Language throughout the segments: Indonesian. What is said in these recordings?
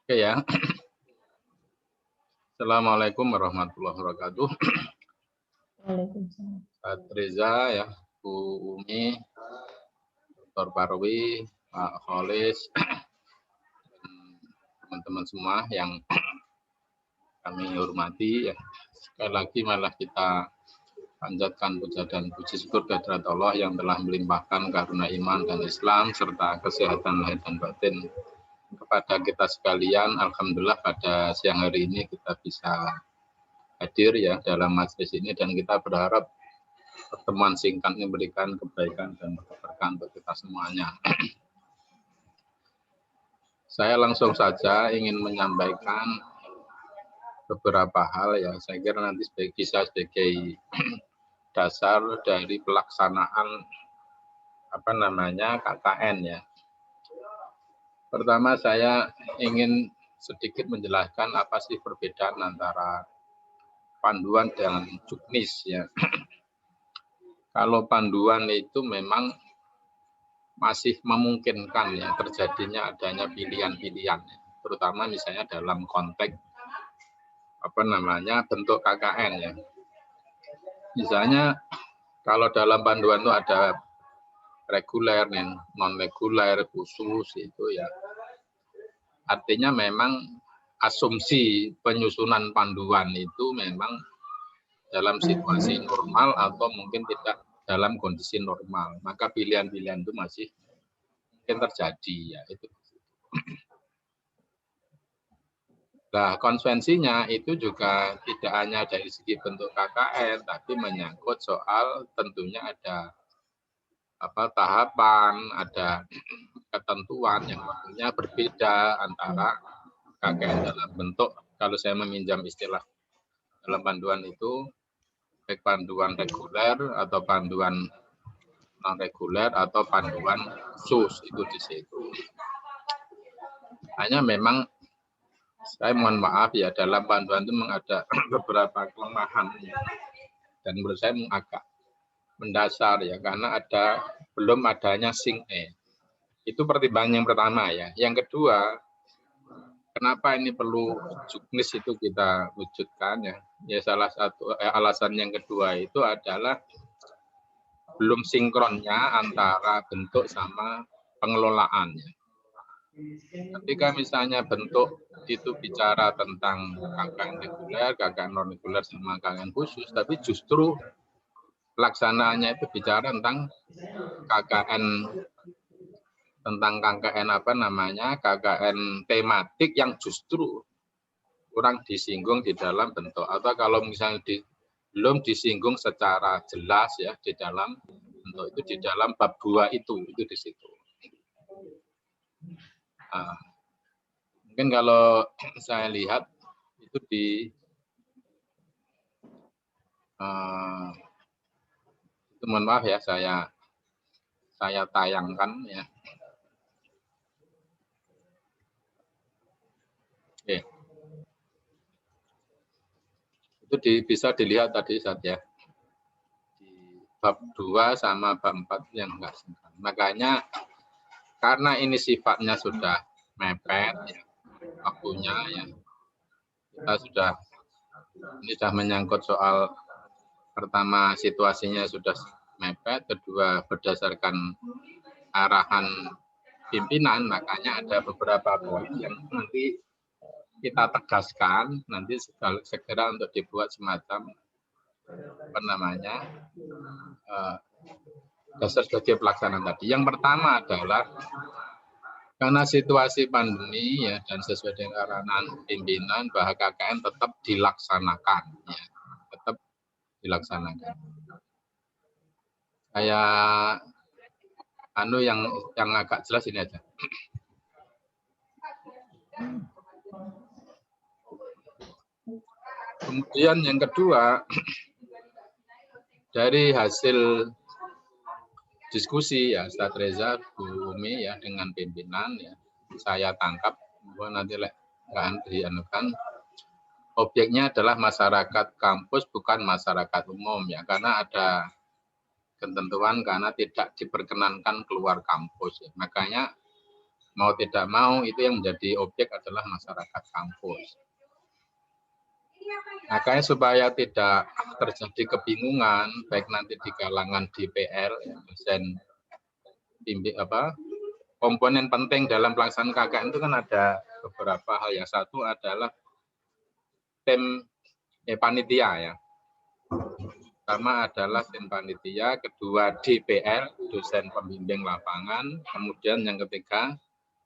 Oke ya. Assalamualaikum warahmatullahi wabarakatuh. Waalaikumsalam. Pak Reza ya, Bu Umi, Dr. Parwi, Pak Kholis, teman-teman semua yang kami hormati ya. Sekali lagi malah kita panjatkan puja dan puji syukur kehadirat Allah yang telah melimpahkan karunia iman dan Islam serta kesehatan lahir dan batin kepada kita sekalian. Alhamdulillah pada siang hari ini kita bisa hadir ya dalam majelis ini, dan kita berharap pertemuan singkat ini memberikan kebaikan dan keberkahan untuk kita semuanya. Saya langsung saja ingin menyampaikan beberapa hal ya. Saya kira nanti bisa sebagai dasar dari pelaksanaan KKN ya. Pertama saya ingin sedikit menjelaskan apa sih perbedaan antara panduan dan juknis ya. Kalau panduan itu memang masih memungkinkan ya terjadinya adanya pilihan-pilihan, terutama misalnya dalam konteks bentuk KKN ya. Misalnya kalau dalam panduan itu ada reguler, non reguler, khusus itu ya. Artinya memang asumsi penyusunan panduan itu memang dalam situasi normal atau mungkin tidak dalam kondisi normal, maka pilihan-pilihan itu masih mungkin terjadi ya itu. Nah, konvensinya itu juga tidak hanya dari segi bentuk KKN, tapi menyangkut soal tentunya ada tahapan, ada ketentuan yang maknanya berbeda antara KKN dalam bentuk, kalau saya meminjam istilah dalam panduan itu, baik panduan reguler atau panduan non reguler atau panduan khusus itu di situ. Hanya memang saya mohon maaf ya, dalam panduan itu ada beberapa kelemahan dan menurut saya agak mendasar ya, karena belum adanya SING-E. Itu pertimbangan yang pertama ya. Yang kedua, kenapa ini perlu juknis itu kita wujudkan ya. Ya salah satu alasan yang kedua itu adalah belum sinkronnya antara bentuk sama pengelolaannya. Ketika misalnya bentuk itu bicara tentang KKN reguler, KKN non reguler sama KKN khusus, tapi justru pelaksanaannya itu bicara tentang KKN KKN tematik yang justru kurang disinggung di dalam bentuk, atau kalau misalnya belum disinggung secara jelas ya di dalam bentuk itu, di dalam bab 2 itu di situ. Nah, mungkin kalau saya lihat itu mohon maaf ya, saya tayangkan ya. Oke. Itu bisa dilihat tadi saja di bab 2 sama bab 4 yang enggak sinkron. Makanya karena ini sifatnya sudah mepet ya, waktunya ya, kita sudah menyangkut soal pertama situasinya sudah mepet, kedua berdasarkan arahan pimpinan, makanya ada beberapa poin yang nanti kita tegaskan nanti segera untuk dibuat semacam dasar sebagai pelaksanaan tadi. Yang pertama adalah karena situasi pandemi ya, dan sesuai dengan arahan pimpinan bahwa KKN tetap dilaksanakan ya, tetap dilaksanakan. Kayak yang agak jelas ini aja. Kemudian yang kedua, dari hasil diskusi ya Ustadz Reza, Bu Umi ya dengan pimpinan ya, saya tangkap bahwa nanti dianukan objeknya adalah masyarakat kampus, bukan masyarakat umum ya, karena ada ketentuan karena tidak diperkenankan keluar kampus ya. Makanya mau tidak mau itu yang menjadi objek adalah masyarakat kampus. Makanya supaya tidak terjadi kebingungan baik nanti di kalangan DPR, dosen komponen penting dalam pelaksanaan KKN itu kan ada beberapa hal. Yang satu adalah tim panitia ya. Pertama adalah tim panitia, kedua DPR, dosen pembimbing lapangan, kemudian yang ketiga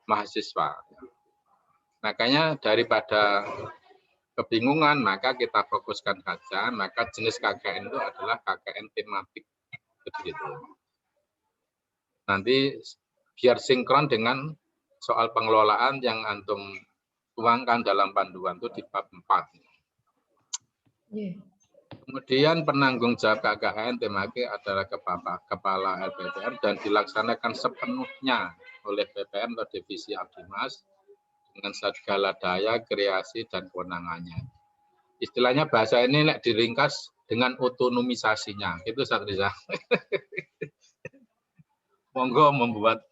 mahasiswa. Makanya daripada kebingungan, maka kita fokuskan saja, maka jenis KKN itu adalah KKN tematik. Begitu. Nanti biar sinkron dengan soal pengelolaan yang antum tuangkan dalam panduan itu di bab 4. Kemudian penanggung jawab KKN tematik adalah kepala LPPM dan dilaksanakan sepenuhnya oleh PPM atau divisi Abdimas dengan segala daya, kreasi, dan kewenangannya. Istilahnya bahasa ini diringkas dengan otonomisasinya. Itu Satriza. Monggo membuat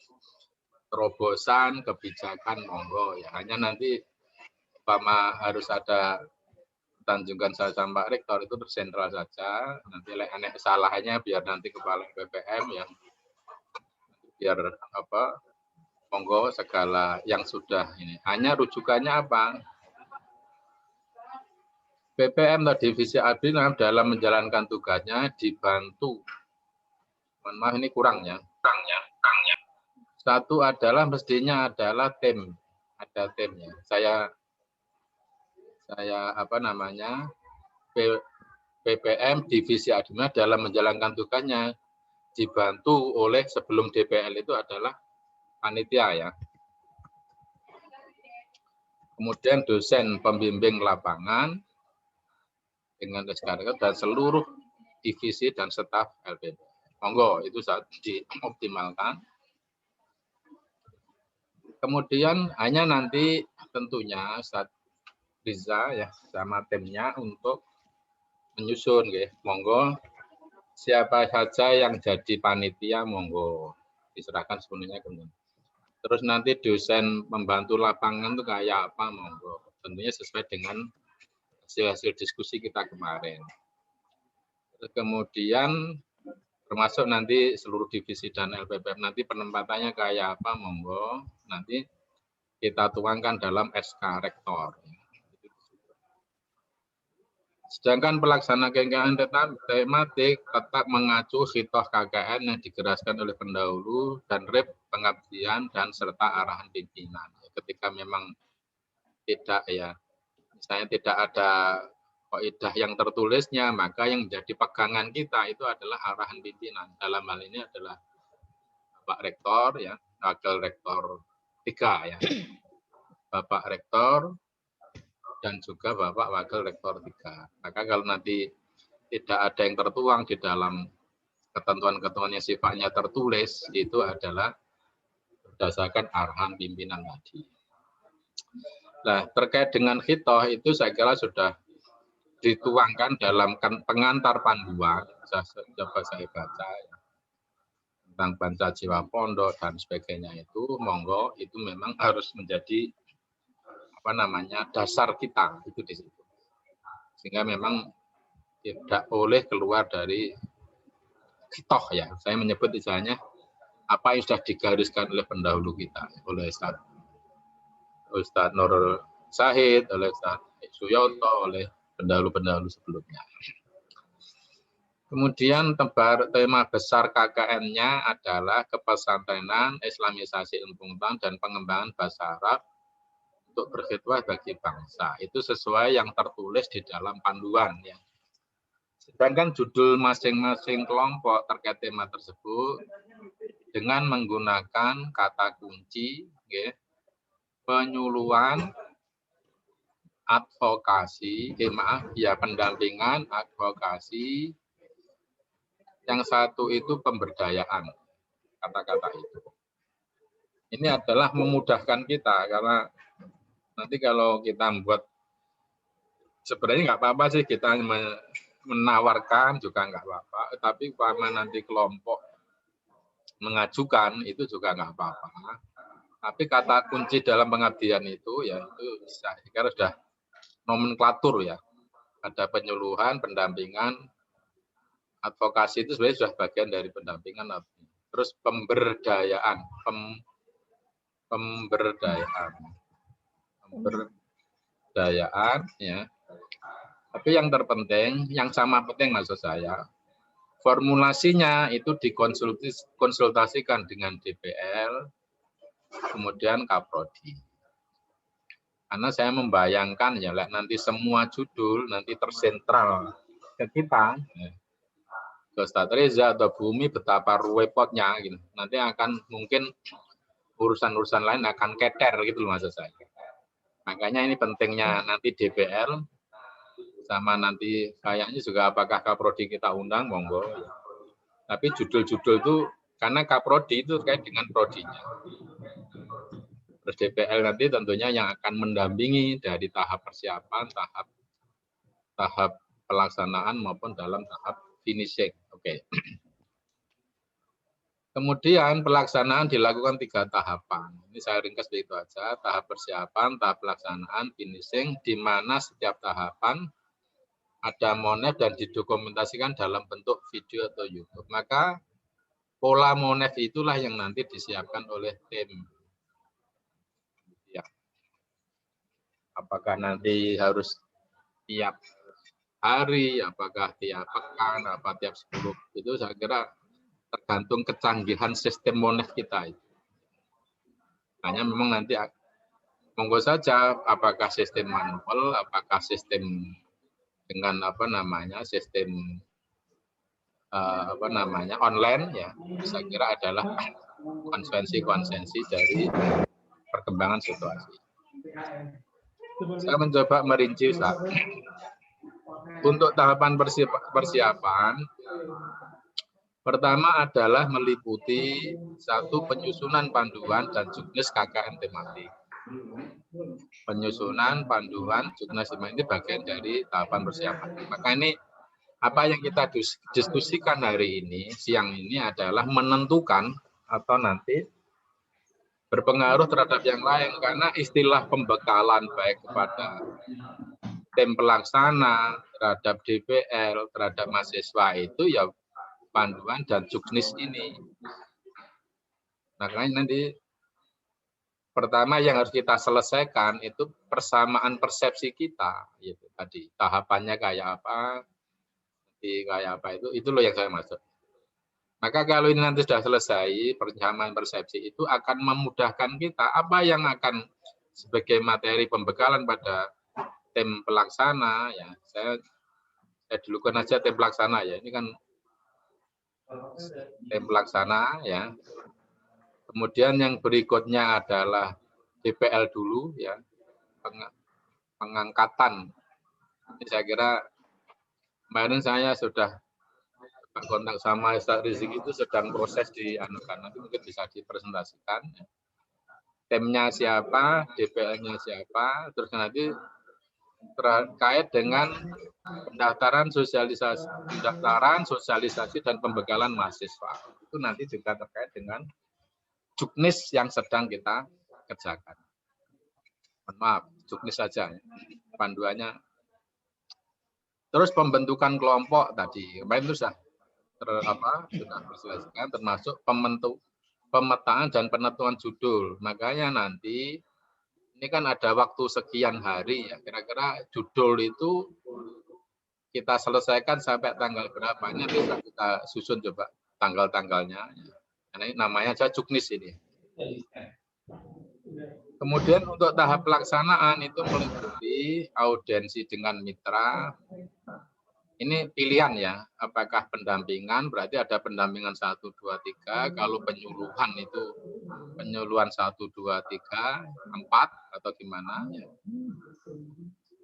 terobosan, kebijakan, monggo. Ya, hanya nanti harus ada tanjungan saya sama Pak Rektor itu tersentral saja. Nanti aneh kesalahannya biar nanti kepala BPM yang biar monggo segala yang sudah ini. Hanya rujukannya apa? BPM atau divisi Abdimas dalam menjalankan tugasnya dibantu. Mohon maaf ini kurang ya. Satu adalah mestinya adalah tim, ada timnya. Saya BPM divisi Abdimas dalam menjalankan tugasnya dibantu oleh sebelum DPL itu adalah panitia ya. Kemudian dosen pembimbing lapangan dengan SKRK dan seluruh divisi dan staf LPP. Monggo itu saat dioptimalkan. Kemudian hanya nanti tentunya saat Riza ya sama timnya untuk menyusun ya. Monggo siapa saja yang jadi panitia monggo diserahkan sepenuhnya kemudian. Terus nanti dosen membantu lapangan itu kayak apa monggo. Tentunya sesuai dengan hasil-hasil diskusi kita kemarin. Terus kemudian termasuk nanti seluruh divisi dan LPPM nanti penempatannya kayak apa monggo nanti kita tuangkan dalam SK Rektor. Sedangkan pelaksana KKN tematik tetap mengacu khitoh KKN yang digeraskan oleh pendahulu dan rep pengabdian dan serta arahan pimpinan. Ketika memang tidak ya, misalnya tidak ada kaidah yang tertulisnya, maka yang menjadi pegangan kita itu adalah arahan pimpinan. Dalam hal ini adalah Bapak Rektor ya, Wakil Rektor 3 ya. Bapak Rektor dan juga Bapak Wakil Rektor 3. Maka kalau nanti tidak ada yang tertuang di dalam ketentuan-ketentuan yang sifatnya tertulis, itu adalah berdasarkan arahan pimpinan tadi. Nah, terkait dengan khitoh itu saya kira sudah dituangkan dalam pengantar panduan, coba saya baca ya, tentang Banca Jiwa Pondok dan sebagainya itu, monggo itu memang harus menjadi dasar kita itu di situ. Sehingga memang tidak boleh keluar dari khitoh ya. Saya menyebut misalnya apa yang sudah digariskan oleh pendahulu kita, oleh Ustadz Nurul Syahid, oleh Ustadz Suyoto, oleh pendahulu-pendahulu sebelumnya. Kemudian tema besar KKN-nya adalah kepesantrenan, Islamisasi ilmu pengetahuan dan pengembangan bahasa Arab untuk berkhidmah bagi bangsa. Itu sesuai yang tertulis di dalam panduan ya. Sedangkan judul masing-masing kelompok terkait tema tersebut dengan menggunakan kata kunci ya, penyuluhan, advokasi, pendampingan, advokasi, yang satu itu pemberdayaan, kata-kata itu. Ini adalah memudahkan kita, karena nanti kalau kita membuat, sebenarnya nggak apa-apa sih kita menawarkan juga nggak apa-apa, tapi kalau nanti kelompok mengajukan itu juga nggak apa-apa. Tapi kata kunci dalam pengabdian itu ya itu saya kira sudah nomenklatur ya. Ada penyuluhan, pendampingan, advokasi itu sebenarnya sudah bagian dari pendampingan. Terus pemberdayaan, pemberdayaan ya. Tapi yang terpenting, yang sama penting maksud saya, formulasinya itu dikonsultasikan dengan DPL, kemudian Kaprodi. Karena saya membayangkan ya, nanti semua judul nanti tersentral ke kita, ya. Ke Ustadz Reza atau Bumi betapa repotnya, gitu. Nanti akan mungkin urusan-urusan lain akan keter gitu loh maksud saya. Makanya ini pentingnya nanti DPL sama nanti kayaknya juga apakah Kaprodi kita undang, monggo. Ya. Tapi judul-judul itu karena Kaprodi itu terkait dengan prodinya. Terus DPL nanti tentunya yang akan mendampingi dari tahap persiapan, tahap pelaksanaan maupun dalam tahap finishing. Oke. Kemudian pelaksanaan dilakukan 3 tahapan. Ini saya ringkas begitu aja. Tahap persiapan, tahap pelaksanaan, finishing, di mana setiap tahapan ada monef dan didokumentasikan dalam bentuk video atau YouTube. Maka pola monef itulah yang nanti disiapkan oleh tim. Ya. Apakah nanti harus tiap hari, apakah tiap pekan, apa tiap 10, itu saya kira tergantung kecanggihan sistem monef kita. Hanya memang nanti monggo saja apakah sistem manual, apakah sistem dengan sistem online ya. Saya kira adalah konvensi dari perkembangan situasi. Saya mencoba merinci, Ustaz. Untuk tahapan persiapan, pertama adalah meliputi satu penyusunan panduan dan juknis KKN tematik. Penyusunan panduan juknis tematik ini bagian dari tahapan persiapan. Maka ini apa yang kita diskusikan hari ini, siang ini adalah menentukan atau nanti berpengaruh terhadap yang lain, karena istilah pembekalan baik kepada tim pelaksana, terhadap DPL, terhadap mahasiswa itu ya panduan dan juknis ini. Makanya nanti pertama yang harus kita selesaikan itu persamaan persepsi kita, gitu tadi tahapannya kayak apa itu loh yang saya maksud. Maka kalau ini nanti sudah selesai persamaan persepsi itu akan memudahkan kita apa yang akan sebagai materi pembekalan pada tim pelaksana ya. Saya dulukan aja tim pelaksana ya. Ini kan tim pelaksana ya. Kemudian yang berikutnya adalah DPL dulu ya. Pengangkatan. Ini saya kira kemarin saya sudah kontak sama Ustadz Rizik itu sedang proses di nanti mungkin bisa dipresentasikan. Timnya siapa, DPL-nya siapa, terus nanti terkait dengan pendaftaran, sosialisasi dan pembekalan mahasiswa. Itu nanti juga terkait dengan juknis yang sedang kita kerjakan. Mohon maaf, juknis saja, panduannya. Terus pembentukan kelompok tadi, kemarin itu sudah diselesaikan, termasuk pemetaan dan penentuan judul. Makanya nanti ini kan ada waktu sekian hari ya, kira-kira judul itu kita selesaikan sampai tanggal berapa, ini bisa kita susun coba tanggal-tanggalnya. Karena ini namanya aja juknis ini. Kemudian untuk tahap pelaksanaan itu meliputi audiensi dengan mitra. Ini pilihan ya, apakah pendampingan, berarti ada pendampingan 1, 2, 3, kalau penyuluhan itu penyuluhan 1, 2, 3, 4 atau gimana. Ya.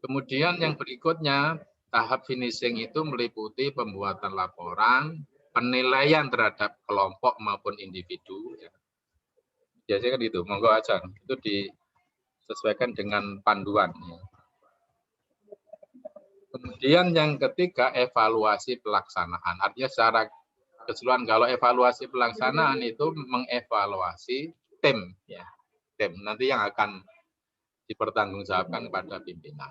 Kemudian yang berikutnya, tahap finishing itu meliputi pembuatan laporan, penilaian terhadap kelompok maupun individu. Ya. Biasanya kan itu, monggo aja, itu disesuaikan dengan panduan. Ya. Kemudian yang ketiga, evaluasi pelaksanaan. Artinya secara keseluruhan, kalau evaluasi pelaksanaan itu mengevaluasi tim, ya, tim. Nanti yang akan dipertanggungjawabkan kepada pimpinan.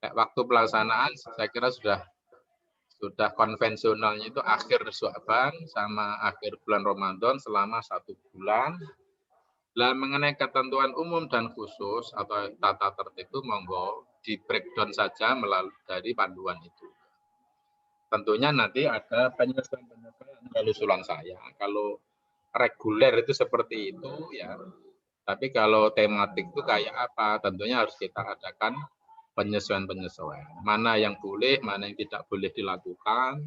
Waktu pelaksanaan saya kira sudah konvensionalnya itu akhir Sya'ban sama akhir bulan Ramadan selama 1 bulan. Nah, mengenai ketentuan umum dan khusus atau tata tertib itu monggo di breakdown saja melalui dari panduan itu. Tentunya nanti ada penyesuaian dari usulan saya. Kalau reguler itu seperti itu ya. Tapi kalau tematik itu kayak apa? Tentunya harus kita adakan penyesuaian. Mana yang boleh, mana yang tidak boleh dilakukan.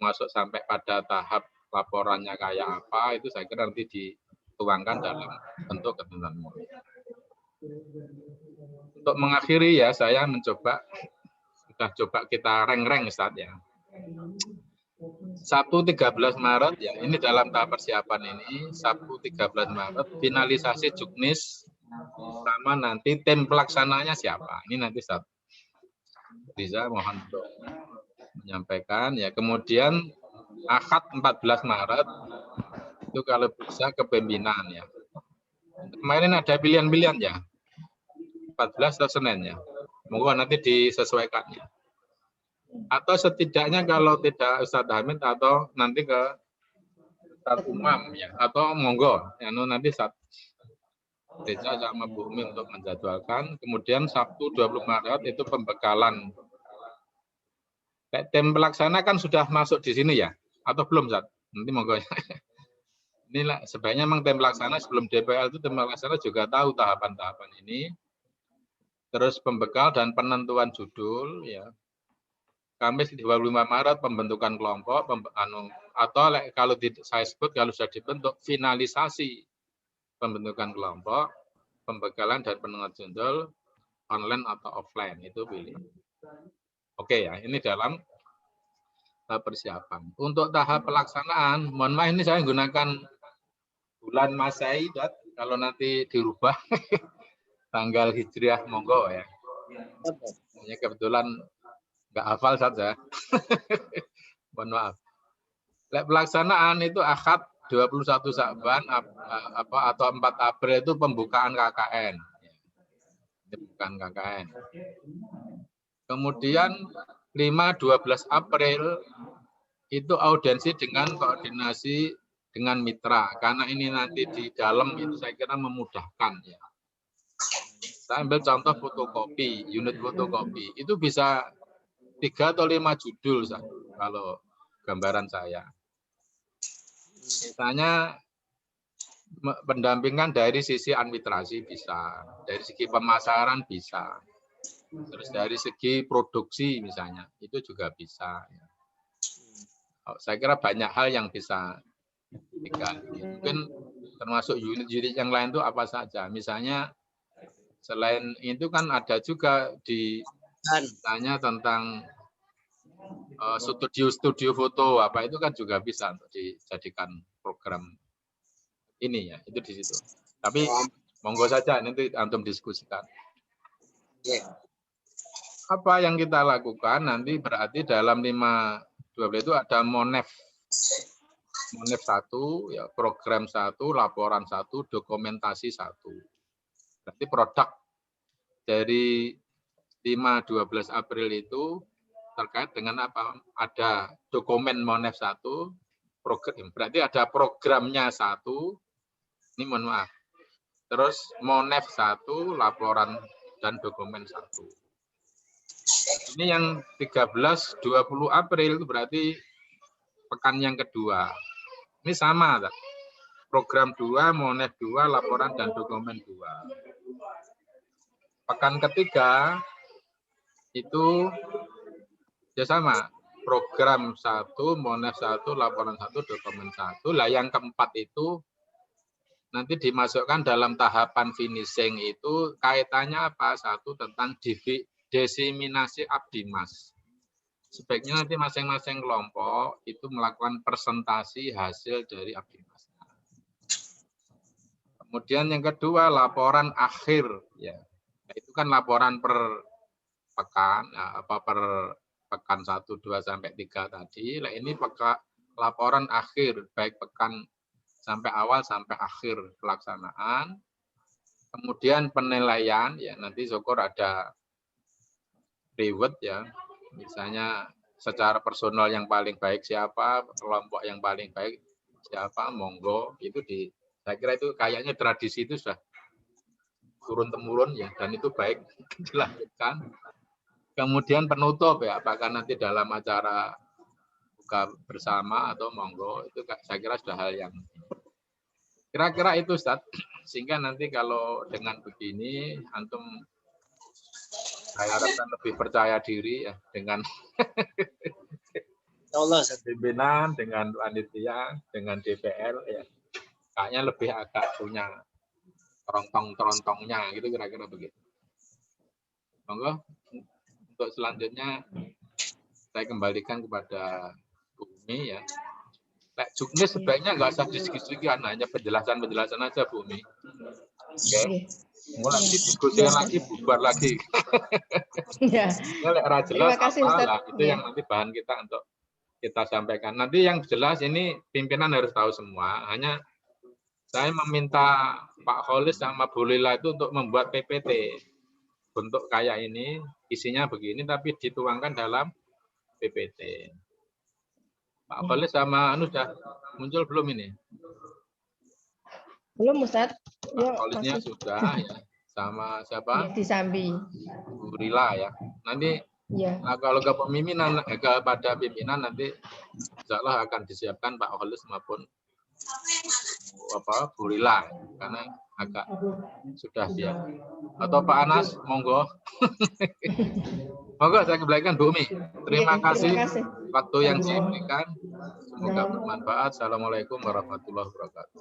Masuk sampai pada tahap laporannya kayak apa itu saya kira nanti dituangkan dalam bentuk ketentuan umum. Untuk mengakhiri ya saya sudah coba kita reng-reng Ustaz ya. Sabtu 13 Maret ya, ini dalam tahap persiapan ini, Sabtu 13 Maret finalisasi juknis sama nanti tim pelaksananya siapa. Ini nanti Ustaz Riza mohon untuk menyampaikan ya. Kemudian Ahad 14 Maret itu kalau bisa kepemimpinan ya. Kemarin ada pilihan-pilihan ya. 14 atau Senin ya. Monggo nanti disesuaikan ya. Atau setidaknya kalau tidak Ustadz Hamid atau nanti ke Ustadz Umam ya. Atau monggo ya, nanti Reza sama Bu Umi untuk menjadwalkan. Kemudian Sabtu 20 Maret itu pembekalan. Tim pelaksana kan sudah masuk di sini ya? Atau belum, Ustadz? Nanti monggo ya. Inilah sebaiknya memang tim pelaksana sebelum DPL itu tim pelaksana juga tahu tahapan-tahapan ini. Terus pembekal dan penentuan judul ya. Kamis 25 Maret pembentukan kelompok atau kalau saya sebut kalau sudah dibentuk finalisasi pembentukan kelompok, pembekalan dan penentuan judul online atau offline itu pilih. Oke ya, ini dalam tahap persiapan. Untuk tahap pelaksanaan, mohon maaf ini saya menggunakan bulan Masehi, kalau nanti dirubah tanggal Hijriah monggo ya. Hanya kebetulan nggak hafal saja. Mohon maaf. Pelaksanaan itu Ahad 21 Sya'ban atau 4 April itu pembukaan KKN. Ini bukan KKN. Kemudian 5-12 April itu audiensi dengan koordinasi dengan mitra. Karena ini nanti di dalam itu saya kira memudahkan ya. Saya ambil contoh fotokopi, unit fotokopi. Itu bisa 3 atau 5 judul kalau gambaran saya. Misalnya pendampingan dari sisi administrasi bisa, dari segi pemasaran bisa, terus dari segi produksi misalnya itu juga bisa. Saya kira banyak hal yang bisa diganti. Mungkin termasuk unit-unit yang lain itu apa saja. Misalnya selain itu kan ada juga misalnya tentang studio foto apa itu kan juga bisa untuk dijadikan program ini ya, itu di situ. Tapi monggo saja nanti antum diskusikan. Apa yang kita lakukan nanti berarti dalam 5-12 itu ada Monef 1 ya, program 1, laporan 1, dokumentasi 1. Berarti produk dari 5-12 April itu terkait dengan apa? Ada dokumen Monef 1, program, berarti ada programnya 1, ini mohon maaf. Terus Monef 1, laporan dan dokumen 1. Ini yang 13-20 April itu berarti pekan yang kedua. Ini sama, program 2, Monef 2, laporan dan dokumen 2. Pekan ketiga itu ya sama, program 1, Monef 1, laporan 1, dokumen 1. Lah yang keempat itu nanti dimasukkan dalam tahapan finishing itu kaitannya apa? 1 tentang diseminasi Abdimas. Sebaiknya nanti masing-masing kelompok itu melakukan presentasi hasil dari Abdimas. Kemudian yang kedua laporan akhir ya. Itu kan laporan per pekan per pekan 1, 2 sampai 3 tadi. Nah, ini laporan akhir baik pekan sampai awal sampai akhir pelaksanaan. Kemudian penilaian ya nanti syukur ada reward ya. Misalnya secara personal yang paling baik siapa, kelompok yang paling baik siapa, monggo itu saya kira itu kayaknya tradisi itu sudah turun temurun ya, dan itu baik dilanjutkan. Kemudian penutup ya, apakah nanti dalam acara buka bersama atau monggo itu saya kira sudah hal yang kira-kira itu Ustaz. Sehingga nanti kalau dengan begini antum saya harapkan lebih percaya diri ya dengan pimpinan, dengan panitia, dengan DPL ya. Kayaknya lebih agak punya terontong-terontongnya gitu kira-kira begitu. Monggo untuk selanjutnya saya kembalikan kepada Bumi ya. Nek juknis sebaiknya nggak usah diskusikan, hanya penjelasan-penjelasan aja Bumi. Oke. Mulai diskusi lagi, bubar lagi. Ya. Kalau jelas apa lah, itu ya. yang nanti bahan kita untuk kita sampaikan. Nanti yang jelas ini pimpinan harus tahu semua. Hanya saya meminta Pak Kholis sama Bu Lila itu untuk membuat PPT. Bentuk kayak ini, isinya begini, tapi dituangkan dalam PPT. Pak Kholis sama Anu sudah muncul belum ini? Belum Ustaz. Pak Kholisnya sudah ya. Sama siapa? Di Sambi. Bu Lila ya. Nanti ya. Nah, kalau ke pemimpinan, kepada pimpinan nanti insya Allah akan disiapkan Pak Kholis maupun Bu Lila karena agak sudah siap. Atau Pak Anas, monggo. Monggo saya kembalikan Bu Umi. Terima kasih waktu yang diberikan. Semoga bermanfaat. Assalamualaikum warahmatullahi wabarakatuh.